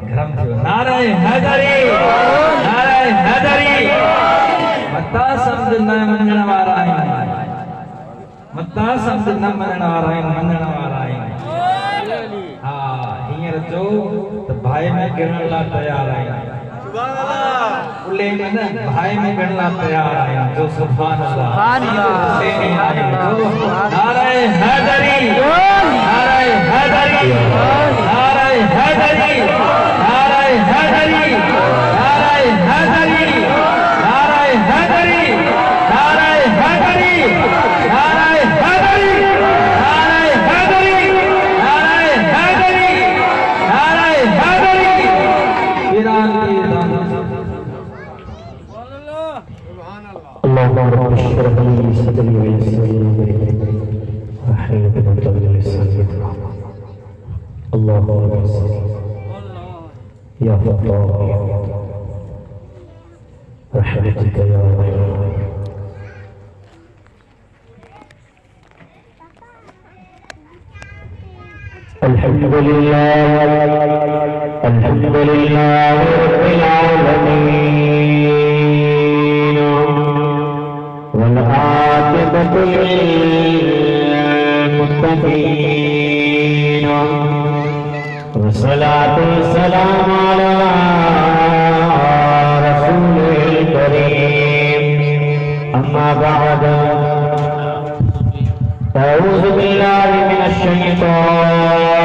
गरम थियो नारे हैदरी मता समझ न मञण वारा आहिनि मता समझ न मञण वारा आहिनि मञण वारा आहिनि हा हींअर चओ त भाई में गिणण लाइ तयार आहिनि सुभान अल्लाह उले में न भाई में गिणण लाइ तयार आहिनि जो सुभान अल्लाह नारे हैदरी नारे हैदरी नारे हैदरी नारे हैदरी नारे हैदरी नारे हैदरी नारे हैदरी नारे हैदरी नारे हैदरी नारे हैदरी नारे हैदरी ईरान की اللهم رب اشرح لي صدري ويسر لي امري واحلل عقدة من لساني يفقهوا اللهم صل يا فتاح رحمتك يا رحيم الحمد لله رب العالمين والعاقبة للمتقين والصلاة والسلام على رسوله الكريم أما بعد أعوذ بالله من الشيطان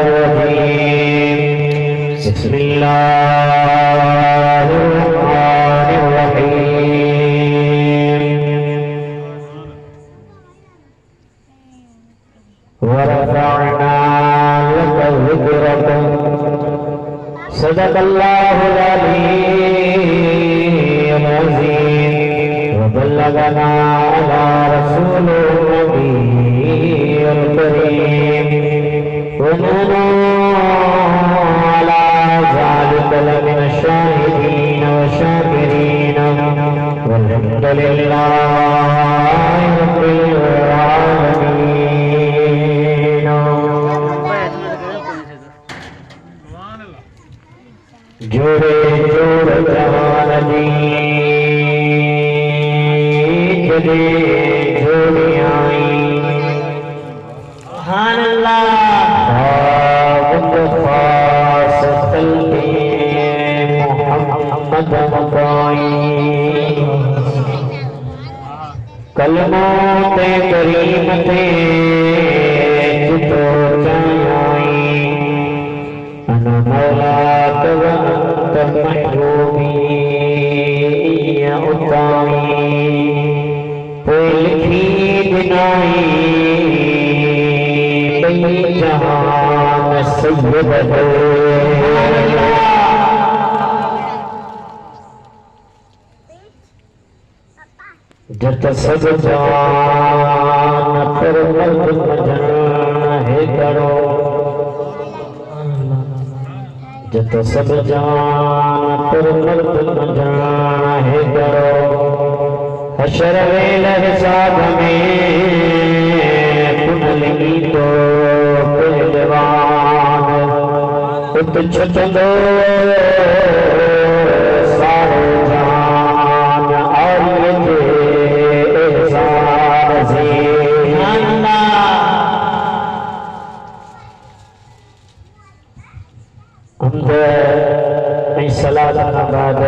الرجيم بسم الله الرحمن الرحيم ورفعنا لك ذكرك صدق الله العلي العظيم وبلغنا على رسوله النبي الكريم ونحن على ذلك لمن الشاهدين والشاكرين والحمد لله رب العالمين जोड़े जोड़ जहान दी जदे जोड़ी आई सुभान अल्लाह खास तलबी मोहम्मद मकाई कलमों ते करीम ते जितो चाई अना मौला तव अंत महबूबी या उताई लिखी बिनाई बई जहान सैयद जत सब जान पर मर्द मजन है करो जत सब जान पर मर्द मजन है करो हशर वेल हिसाब में पुनलगी तो पहलवान उत छचंदो सारे जान और जे एहसान से हमद ऐं सलात खां बाद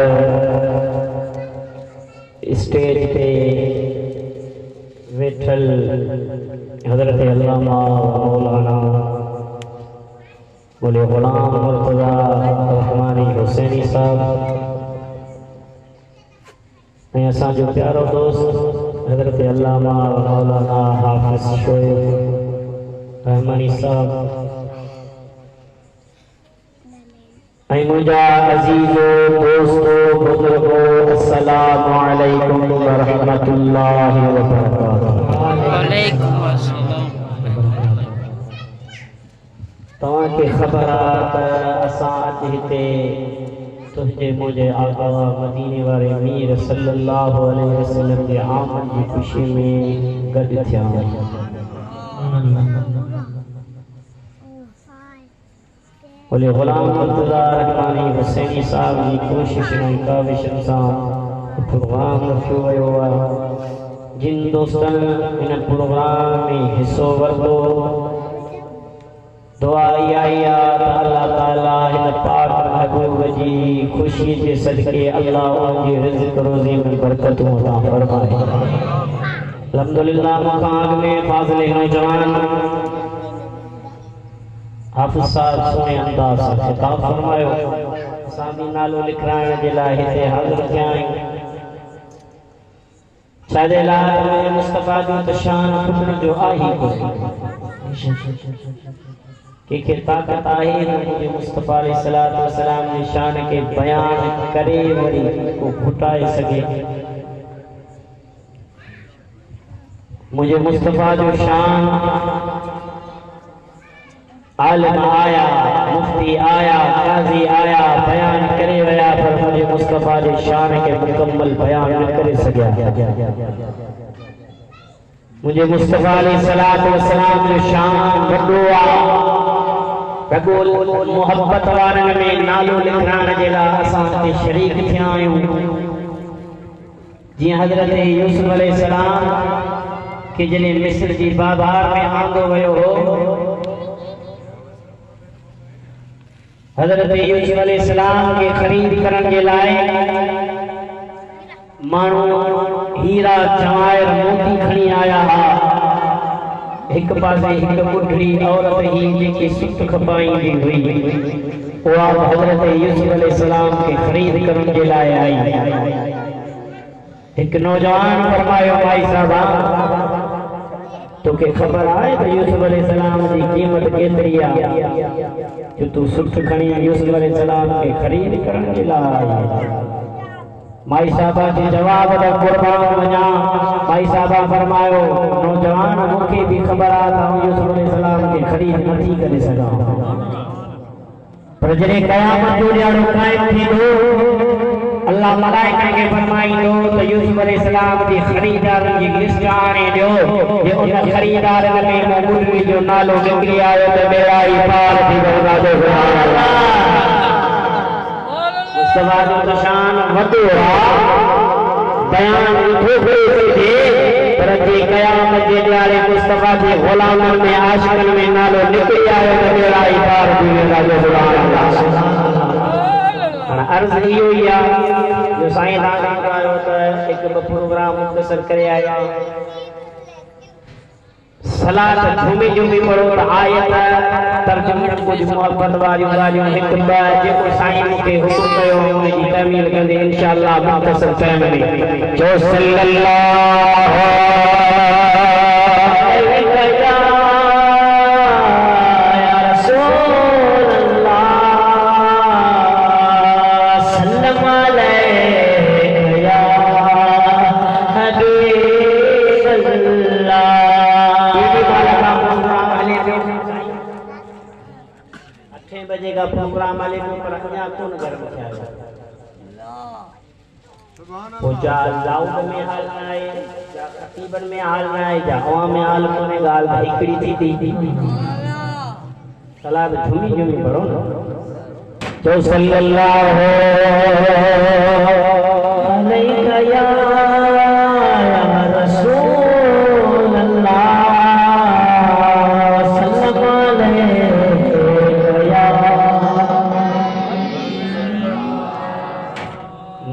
स्टेज पे वेठल हजरत अल्लामा मौलाना बोले गुलाम मुर्तजा रहमानी हुसैनी साहब ऐं असांजो प्यारो दोस्त हजरत अल्लामा मौलाना हाफिज़ शोएब रहमानी साहब ऐं मुंहिंजा अज़ीज़ो दोस्तो बुज़ुर्गो अस्सलामु अलैकुम व रहमतुल्लाहि व बरकातुहू। वालेकुम अस्सलाम। तव्हांखे ख़बर आहे त असां अॼु हिते तुंहिंजे मुंहिंजे आका मदीने वारे मीर सल्लल्लाहु अलैहि वसल्लम जे आमद जी ख़ुशी में गॾु थिया आहियूं। बोले गुलाम मुर्तज़ा रहमानी हुसैनी साहब जी कोशिश ऐं काविशन सां प्रोग्राम रखियो वियो आहे। जिन दोस्तनि इन प्रोग्राम में हिस्सो वरितो दुआ इहा ई आहे त अल्लाह ताला हिन पाक महबूब जी ख़ुशी जे सदके अल्लाह उनजे रिज़्क़ रोज़ी में बरकतूं अता फरमाए। अल्हम्दुलिल्लाह मूंखां अॻु में फाज़िल नौजवान हाफ़िज़ साहब सुहिणे अंदाज़ सां ख़िताब फरमायो। असां बि नालो लिखाइण जे लाइ हिते हाज़िर थिया आहियूं। छाजे लाइ मुस्तफ़ा जो त शान फुटण जो आहे ई कोन्हे। कंहिंखे ताक़त आहे न मुंहिंजे मुस्तफ़ा अलैहिस्सलातु वस्सलाम जी शान खे बयान करे वरी को फुटाए सघे। मुझे मुस्तफ़ा जो शान आलिम आया, मुफ्ती आया, काजी आया, बयान करे वया, पर मुझे मुस्तफ़ा जे शान के मुकम्मल बयान न करे सघिया। मुझे मुस्तफ़ा अलैहिस्सलातु वस्सलाम जो शान वॾो आहे। रगोल मोहब्बत वारनि में नालो लिखाइण जे लाइ असां हिते शरीक थिया आहियूं। जीअं हज़रत यूसुफ अलैहिस्सलाम के जॾहिं मिस्र जी बाज़ार में आंदो वियो हो, हज़रत यूसुफ अलैहिस्सलाम के खरीद करण के लाए मानू हीरा जवाहिर मोती खणी आया हा। एक पासे एक बुढ़ी औरत ही जेकी सुत खपाईंदी हुई, उहा हज़रत यूसुफ अलैहिस्सलाम के खरीद करण के लाए आई। एक नौजवान फरमायो भाई साहब तोखे ख़बर आहे त यूसुफ अलैहिस्सलाम जी कीमत केतिरी आहे जो तू सुठ खणी यूसुफ अलैहिस्सलाम के खरीद करण जे लाइ माई साहबा जे जवाब दा कुर्बान वञा। माई साहबा फरमायो नौजवान मूंखे भी ख़बर आहे त यूसुफ अलैहिस्सलाम के खरीद नथी करे सघां, पर जॾहिं क़यामत जो ॾियारो क़ाइम थींदो अल्लाह मलाइका के फरमाईंदो त यूसुफ अलैहिस्सलाम जी खरीदारनि जी लिस्ट आणे ॾियो। जे उन खरीदारनि में मुर्गी जो नालो निकिरी आयो त बेड़ा ई पार थी वियो। सुभान अल्लाह। मुस्तफ़ा जो शान वॾो आहे, बयान थोड़े थिए, पर जे क़यामत जे ॾियारे मुस्तफ़ा जे ग़ुलामनि में आशिक़नि में नालो निकिरी आयो त बेड़ा ई पार थी वेंदा। सुभान अल्लाह। अर्ज़ इहो ई आहे जो साईं तव्हां करायो त हिकु ॿ प्रोग्राम मुख़्तसर करे आया। सलात झूमी झूमी पढ़ो त आयत तर्जुमो कुझु मोहब्बत वारियूं ॻाल्हियूं हिकु ॿ जेको साईं मूंखे हुकुम कयो उनजी तामील कंदे इंशाअल्लाह मुख़्तसर टाइम में जो सल्लल्लाहु अलैहि का प्रोग्राम वाले को पर अञा कोन घर में आया। जा लाउड में हाल न आहे, जा खतीबन में हाल न आहे, जा अवाम में हाल कोने ॻाल्हि हिकिड़ी थी थी सलाद झूमी झूमी पढ़ो न जो सल्लल्लाहु अलैहि या रसूल अल्लाह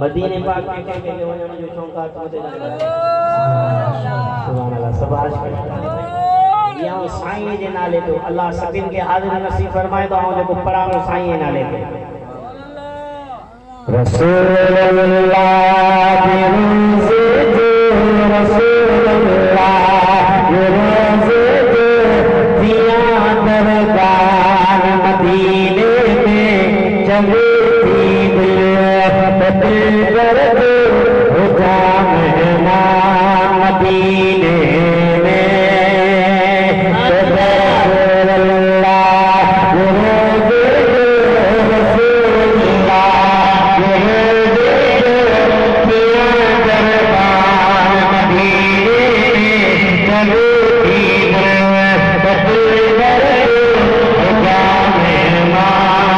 मदीने पाक में के वणन जो शौक़ात मते सुभान अल्लाह। सबाश या साईं जे नाले तो अल्लाह सभिन के हाज़िर नसीब फरमाए तो जेको पढ़ानो साईं जे नाले ते रसूलुल्लाह बिरुज़ रसूलुल्लाह बिरुज़ दिया दरगाह मदीने में जब दिलबर दो हुजा मेहमान मदीने में रसूलुल्लाह रसूलुल्लाह दरबार मदीने में दिलबर हुजा मेहमान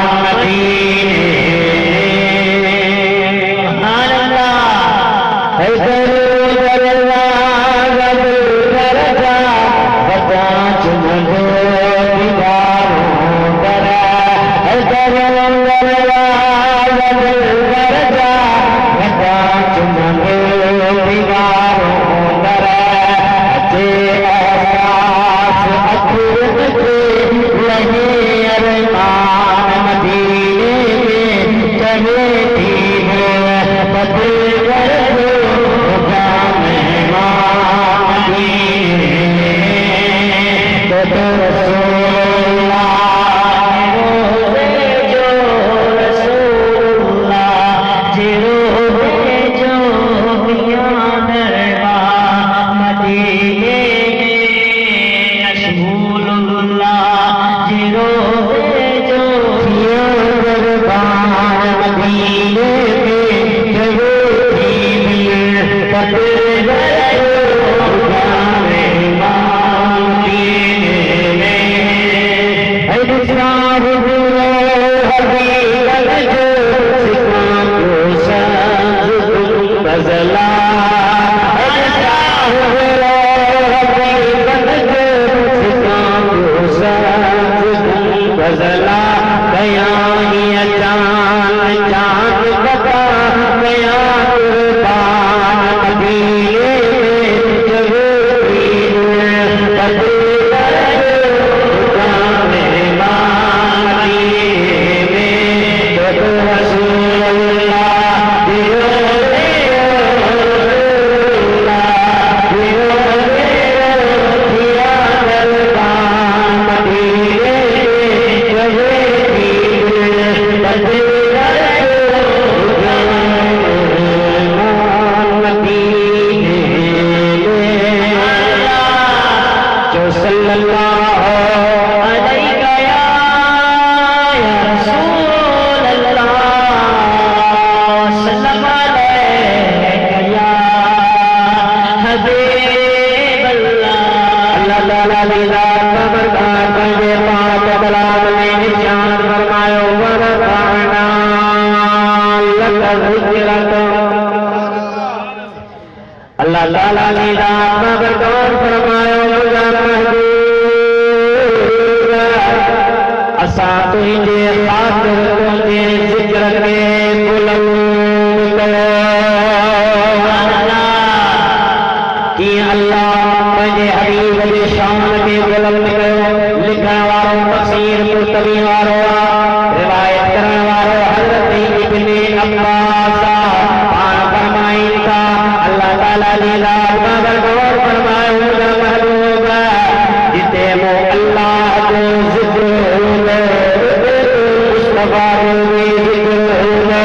अल्लाह ताला ने रात में बरकत फरमायो मुझा महबूब असा तुझे खातिर तुझे जिक्र के बुलंद करो कि अल्लाह मुझे हबीब की शान के बुलंद करो। लिखने वालों तफसीर कुर्तबी वालों रिवायत करने वालों हजरत इब्ने अब्बास फरमाइन का अल्लाह ताला ने रात में बरकत फरमायो मुझा महबूब जिते वो अल्लाह को जिक्र होगा मुस्तफा को भी जिक्र होगा।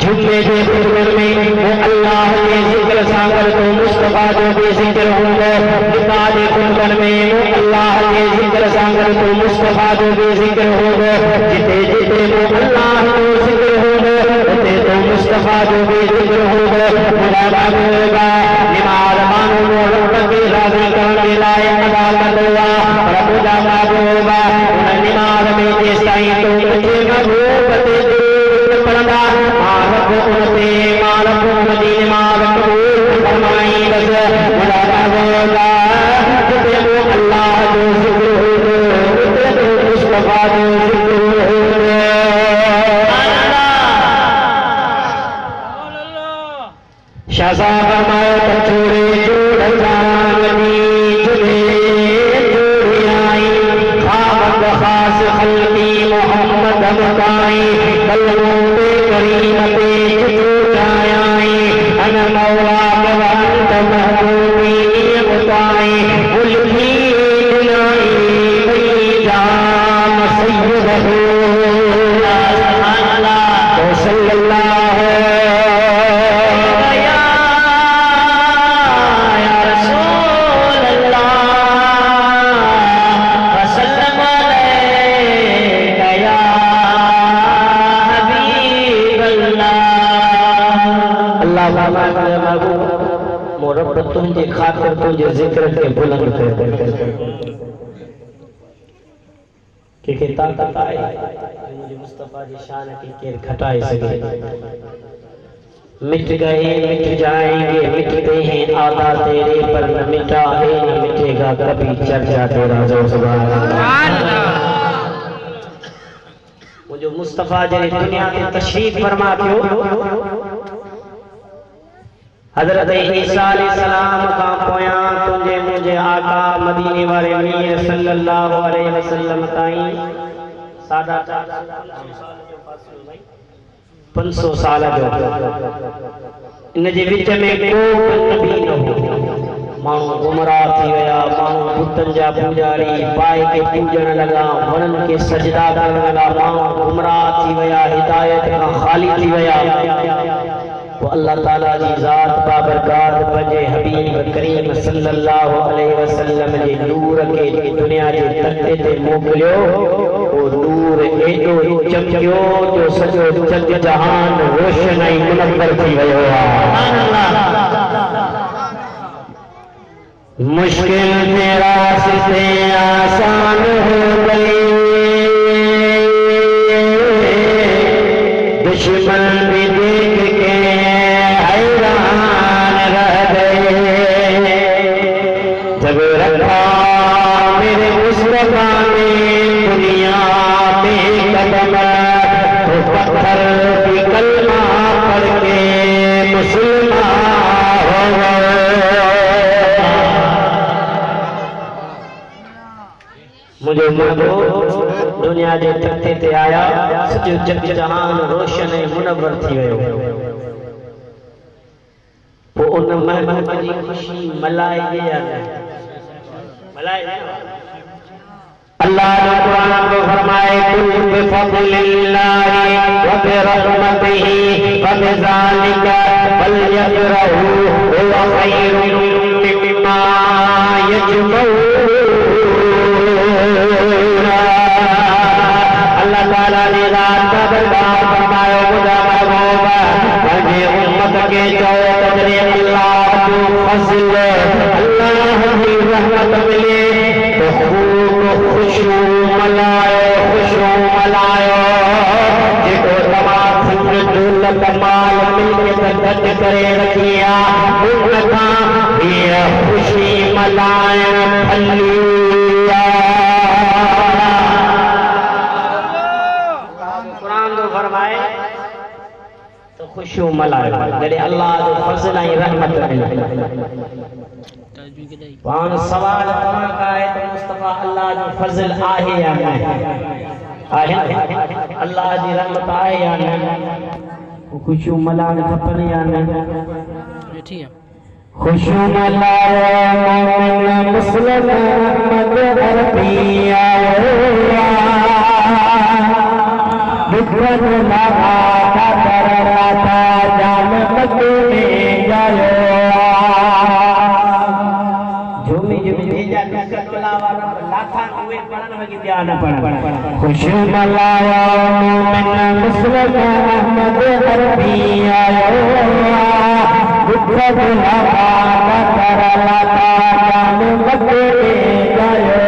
झुके के फिक्र में वो अल्लाह के जिक्र सागर को मुस्तफा को भी जिक्र होगा। निकाले कुंबन में वो अल्लाह के जिक्र सागर को मुस्तफा को भी जिक्र होगा। जिते जिते वो अल्लाह को जिक्र होगा उते तो मुस्तफा को भी जिक्र होगा। खुदा होगा निमाज मानो रब की राजी करने लायक अदालत हुआ प्रभु दादा होगा उन निमाज में जिस ताई तो मुझे महबूब दे पढ़ना मारब उनसे मारब उनकी निमाज कबूल फरमाई बस खुदा होगा जिते वो अल्लाह को जिक्र होगा उते तो मुस्तफा को जिक्र होगा। शाहज़ाद फरमाए छोड़े जोड़ जानी जुले जोड़ी आई खामद खास खल्की मोहम्मद मकाई कलमों पे करीमते छुटाई अन मौला के वंत महबूबी बताई उल्फी दुलाई भई जाम सैयद हो तो सल्लल्लाहु तुझे खातिर तुझे जिक्र के बुलंद कर के ताकत आए मुझे मुस्तफा की शान की केर घटाए सके। मिट गए मिट जाएंगे मिटते हैं आधा तेरे पर न मिटा है न मिटेगा कभी चर्चा तेरा जो सुभान अल्लाह। मुझे मुस्तफा जने दुनिया के तशरीफ फरमा क्यों हजरत ईसा अलैहिस्सलाम का पोया तुझे मुझे आका मदीने वाले मीर सल्लल्लाहु अलैहि वसल्लम ताईं सादा 500 साल जो इन जे विच में को नबी न हो माण्हू गुमराह थी विया माण्हू बुतन जा पूजारी पाए के पूजण लगा वणन के सजदा करण लगा माण्हू गुमराह थी विया हिदायत खां खाली थी विया। वो अल्लाह ताला जी ज़ात बाबरकार पंजे हबीब करीम सल्लल्लाहु अलैहि वसल्लम जे नूर के दुनिया जे तख़्ते ते मोकिलियो वो नूर नूर एॾो चमकियो जो सॼो जग जहान रोशनाई मुनव्वर थी वियो आहे। मुश्किल में रास्ते आसान हो गए, दुश्मन भी देख के हैरान रह गए। जब रखा मेरे मुस्तफा ने दुनिया में कदम, तो पत्थर भी कलमा पढ़ के मुसलमान हो गए। मुझे मनो दुनिया जे तख़्ते ते आया, सॼो जग जहान रोशन ऐं मुनव्वर थी वियो। पोइ उन महबूब जी ख़ुशी मल्हाइजे या न मल्हाइजे? अल्लाह ने कुरान में फरमाए, कुल बिफज़लिल्लाहि व बिरहमतिही फबिज़ालिका फलयफ़रहू हुवा ख़ैरुम मिम्मा यजमऊन। अल्लाह ताला ने रात का बरदार फरमायो, खुदा महबूबा मुझे उम्मत के जो कदरे अल्लाह को फज़ल अल्लाह की रहमत मिले तो खूब खुशू मल्हायो। जेको तमाम धन दौलत माल मिल के गॾ करे रखिया, उनखां हीअ ख़ुशी मल्हाइण फली। तो खुशू मल्हायो जॾहिं अल्लाह जो फज़ल ऐं रहमत मिले। पाण सवाल तव्हां खां आहे त मुस्तफ़ा अल्लाह जो फज़ल आहे या न आहे? अल्लाह जी रहमत आहे या न? खुशू मल्हाइण खपनि या न? खुशू मल्हायो मोमिन मुस्लिम अहमद अरबी आयो, दुखन लगा करता जान मके में जायो। झूमी झूमी भेजा दुखन लावा लाखा हुए पढ़न वगी दिया न पढ़। खुशू मल्हायो मोमिन मुस्लिम अहमद अरबी आयो, दुखन लगा करता जान मके में जायो।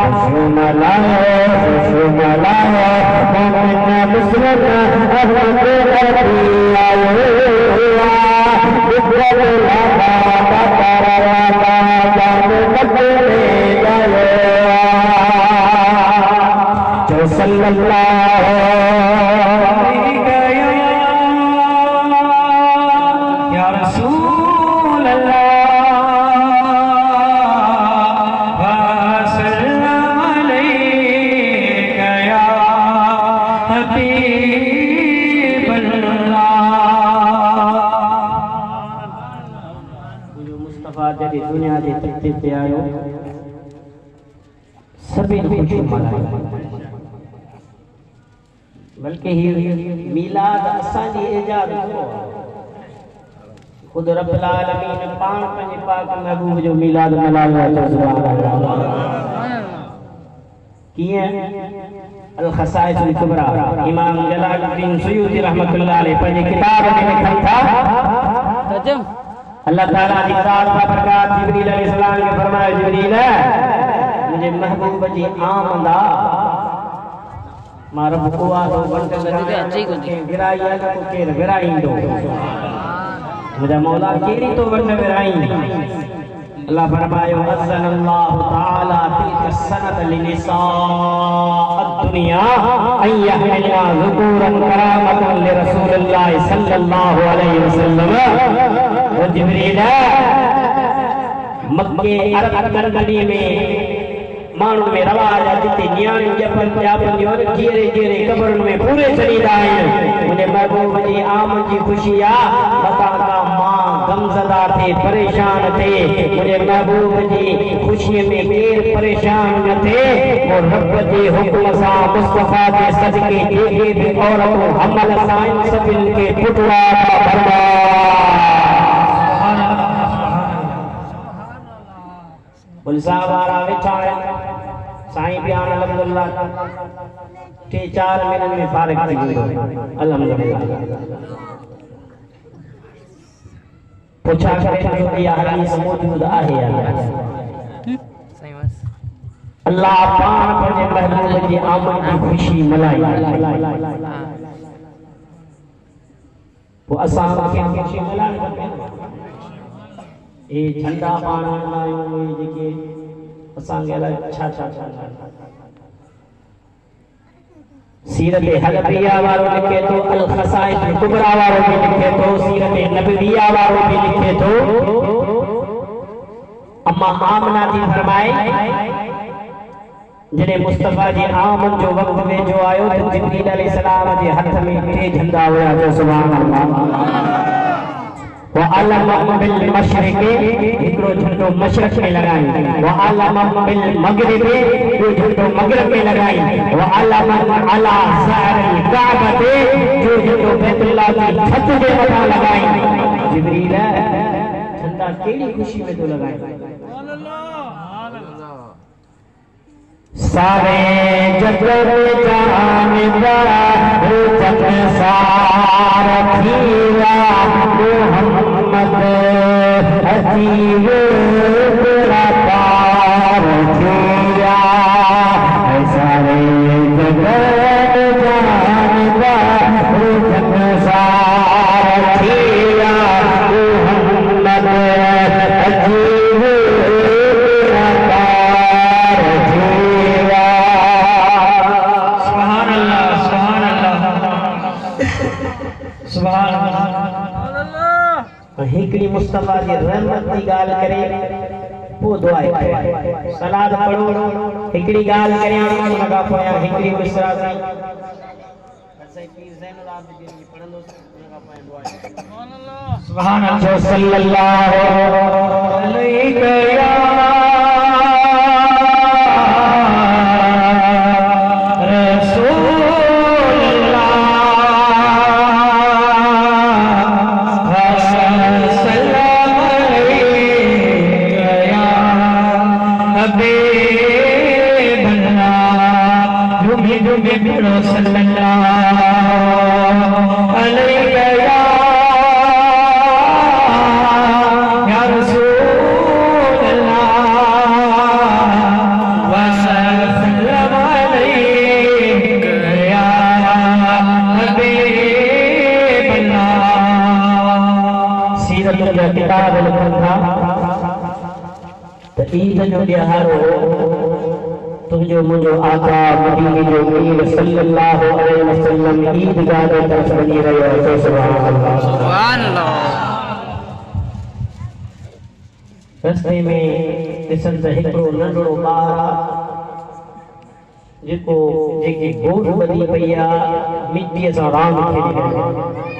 खुशू मल्हायो मोमिन मुस्लिम अहमद अरबी आयो, दुखन लगा करता जान मके में जायो। जो सल्लल्लाहु अलैहि या रसूल अल्लाह दुनिया के तख़्ते ते आयो, सभी खुशी मल्हायो। बल्कि ही मिलाद असांजी इजाद को खुद रब्बुल आलमीन पाण पंहिंजे पाक महबूब जो मिलाद मल्हायो आहे। सुभान अल्लाह। कीअं? अल खसाइस अल कुबरा इमाम जलालुद्दीन सुयूती रहमतुल्लाह अलैहि पंहिंजी किताब में लिखनि था। अल्लाह ताला की ज़ात का बरकत जिब्रील अलैहिस्सलाम के फरमाया, जिब्रील मुझे महबूब जी आमद आ, मां रब को आ तो बंद के गिराई आ को केर गिराईंदो। मुझे मौला केरी तो बंद गिराई। अल्लाह फरमायो, अज़्ज़नल्लाहु ताला तिल्क सनत लिनिसाअद दुनिया अन यहमिलना ज़ुकूरन करामतन लिरसूलिल्लाह सल्लल्लाहु अलैहि वसल्लम। वो जिब्रील मक्के अरब कंडी में माण्हू में रवाज आहे जिते नियाणियूं ॼपंदियूं आहिनि, जीअरे जीअरे कबरुनि में पूरे छॾींदा आहिनि। मुंहिंजे महबूब जी आमद जी ख़ुशी आहे, मतां खां मां गमज़दा थे परेशान थे। मुंहिंजे महबूब जी ख़ुशीअ में केर परेशान न थे। वो रब जे हुक्म सां मुस्तफ़ा जे सदके जेके बि औरतूं हमल सां सभिनि खे पुटवा भरवा। पुलिसा वारा वेठा आहिनि, साईं बयान अल्हम्दुलिल्लाह 3-4 महीनन में फारिग थी वेंदो अल्हम्दुलिल्लाह। पुछा करे तो इहा हदीस मौजूद आहे अल्लाह पाण पंहिंजे महबूब जी आमद जी खुशी मल्हाई वो असां खे खुशी मल्हाइण खपे। ये झंडा पाण आहियूं जेके असां खे अलाए छा छा छा सीरत हलबिया वारो लिखे तो अल खसाइस कुबरा वारो भी लिखे तो सीरत नबविया वारो भी लिखे तो अम्मा आमना जी फरमाए जने मुस्तफा जी आमन जो वक्त में जो आयो तो जिब्रील अलैहिस्सलाम जे हथ में 3 झंडा हुआ तो सुभान अल्लाह व अलम बिल मशरिक एकरो झंडो मशरक में लगाई व अलम बिल मगरिब जो झंडो मगरिब में लगाई व अलम अला सारिल काबते जो झंडो बैतुल्लाह की छत के मथा लगाई। जिब्रील झंडा केड़ी खुशी में तो लगाई। सारे जग जानदा जग सार थीरा मोहम्मद अजीब तेरा पार थीरा। सारे जग जानदा जग सार थीरा मोहम्मद अजीब तेरा पार थीरा। सुभान अल्लाह सुभान अल्लाह सुभान अल्लाह। हिकड़ी मुस्तफा जी रहमत की गाल करे वो दुआ करे सलाद पढ़ो हिकड़ी गाल करे लगा पोया हिकड़ी मिसरा से पीर ज़ैनुल आबिदीन जी पढ़ंदो लगा पोया दुआ सुभान अल्लाह सुभान अल्लाह सल्लल्लाहु अलैहि या किताब लिखन था तो ईद जो ॾियारो तुझो मुझो आका मदीने जो मीर सल्लल्लाहु अलैहि वसल्लम ईदगाह जे तरफ वञी रहियो आहे। सुभान अल्लाह सुभान अल्लाह। रस्ते में ॾिसनि त हिकिड़ो नंढड़ो ॿार जेको जेकी गोठ ॿधी पई आहे मिटीअ सां रांदि खेॾी रहियो आहे।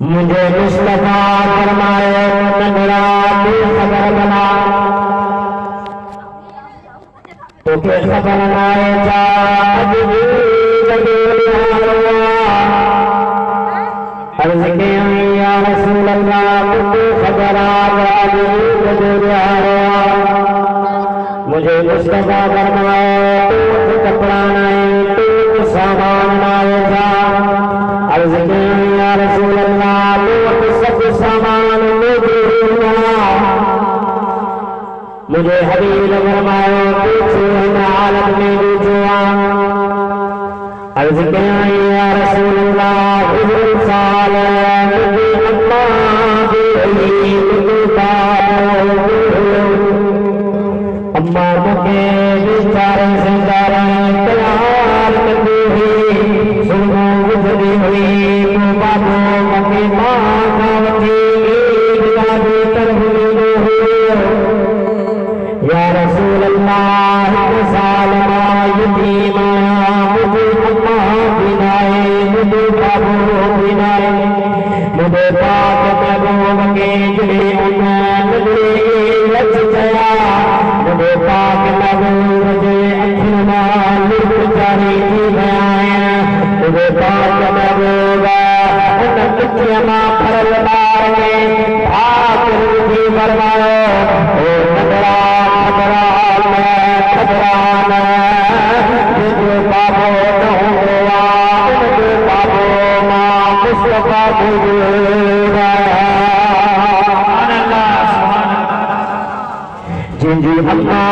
मुझे मुस्तफा फरमाए नगरा तू खबर बना तो के खबर नाए जा अर्ज के या रसूल अल्लाह मुझे खबर आ मुझे मुस्तफा फरमाए तू कपड़ा नाए तू सामान नाए जा। अर्ज के या रसूल अल्लाह सब सामान मुझे हबीब फरमाए पूछो हालत में पूछो। अर्ज के या रसूल अल्लाह हुजूर साल मुझे अम्मा अम्मा मुझे बेचारे से तैयार करती हुई सुनो गुजरी हुई बाबू मके मां गावती ईदगाह की तरफ या रसूल अल्लाह साल यतीमा मुझे अम्मा बिनाए मुझे बाबू बिनाए मुझे पाक महबूब के जुड़े नगरे लच गया मुझे पाक महबूब जे अखियों लुट जारी थी गया मुझे पाक महबूब नकिया फरल बार में भाग थी फरमायो ओ नगरा जिंदी अम्मा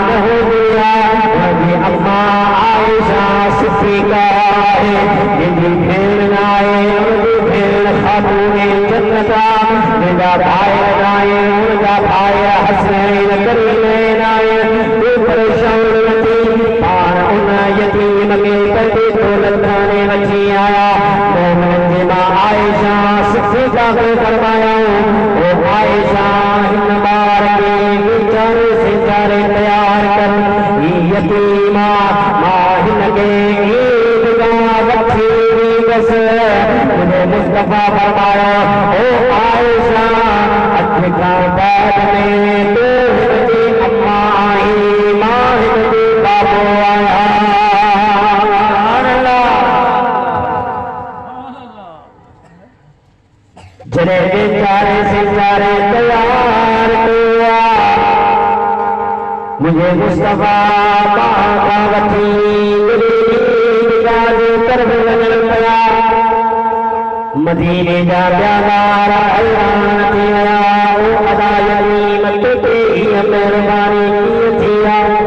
न हो गया वही अम्मा आयशा सिद्दीका है जिंदी भेड़ नाए उनकी भेड़ खातूने जन्नता जिंदा भाई नाए उनका भाई हसनैन करीमैन आए तू परेशान नथी पाण उन यतीम के कटे दौलत ने वठी आया मोमिन जी मां आयशा सिद्दीका को फरमाया ओ आयशा इन बार के विचारे सितारे तैयार कर यतीमा माहिन के ईदगाह वठी बस मुझे मुस्तफा फरमाया ओ आयशा अठका बाद में तो हिनजी अम्मा आई माहिन जी बाबो आया जरे बेचारे सितारे तैयार किया मुझे मुस्तफा बाबा वठी ईदगाह तरफ वञण पिया मदीने जा प्यारा हैरान थी विया ओ अदा यतीम ते हीअ महिरबानी कीअं थी आहे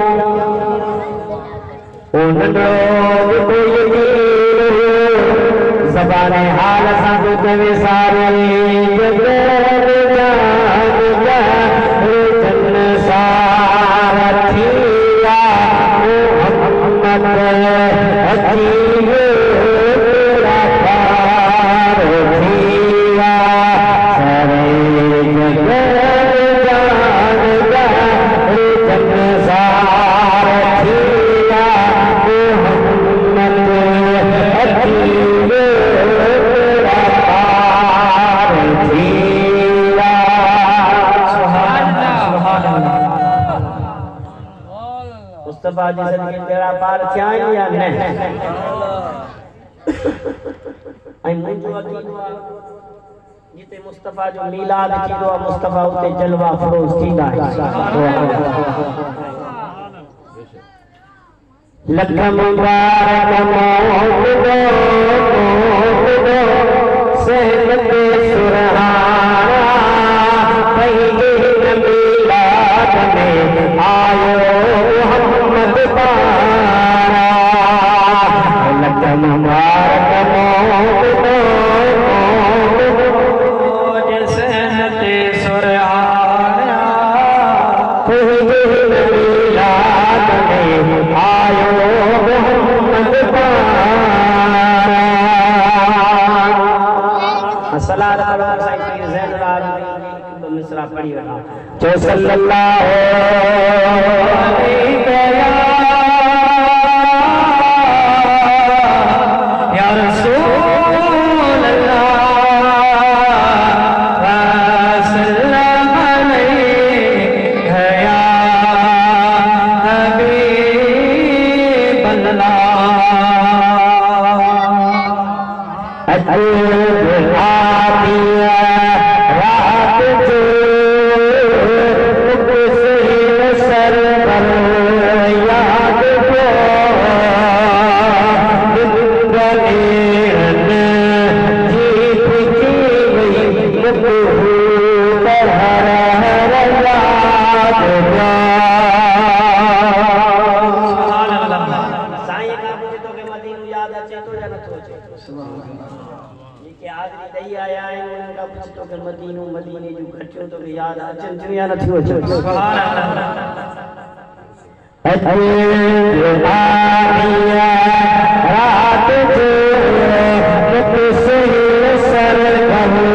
ओ नंढो जेको यतीम ज़बाने हाल सां ॿुध विसारे मुस्तफा जी सदके तेरा पार थिया या न ऐं मुंहिंजो अक़ीदो आहे जिते मुस्तफा जो मीलाद थींदो आहे मुस्तफा उते जलवा फरोज़ थींदा आहिनि लख मुबारक मौत दो सहमत सुरहाना पहले मीलाद में आयो मोहम्मद पारा लख मुबारक मौत दो सहमत सुरहाना पहले मीलाद में आयो मोहम्मद पारा सलात पढ़ो साईं ज़ैनुल आबिदीन मिसरा पढ़ी वठो जो सल्लल्लाहु अलैहि या रसूल अल्लाह सल्लल्लाहु अलैहि या हबीब अल्लाह मदीने जो घटियो तो याद अचन थियूं या नथियूं अचन सुभान अल्लाह रात जो मुतसिल सर करो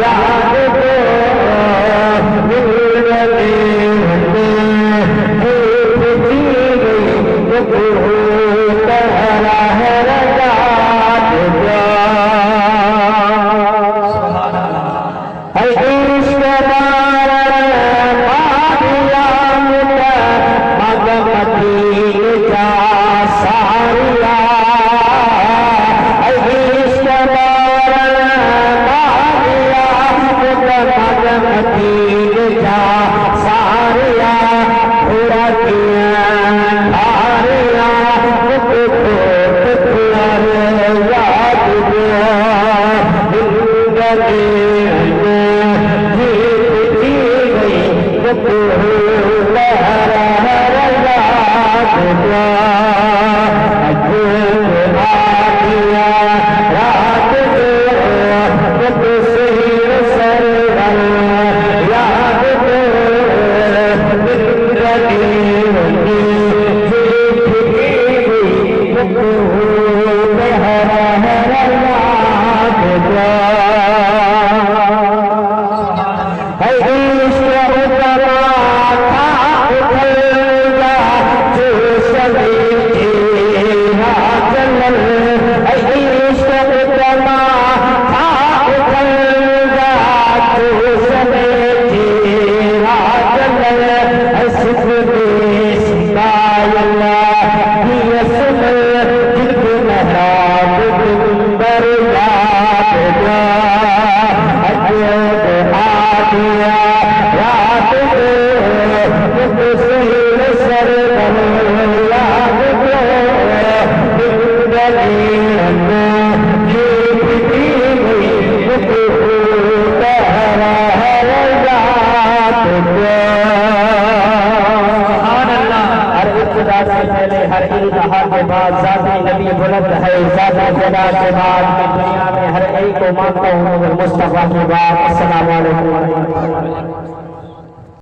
याद को अल्लाह की यसम जिनके महराब गुंबर याद जा अजब आदिया रात को सुहेल सर याद को जिंदगी हर इल्तहा के बाद ज़ाती नबी बुलंद है, ज़ाती जला के बाद मैं दुनिया में हर एक को मानता हूँ मगर मुस्तफ़ा के बाद। अस्सलामु अलैकुम।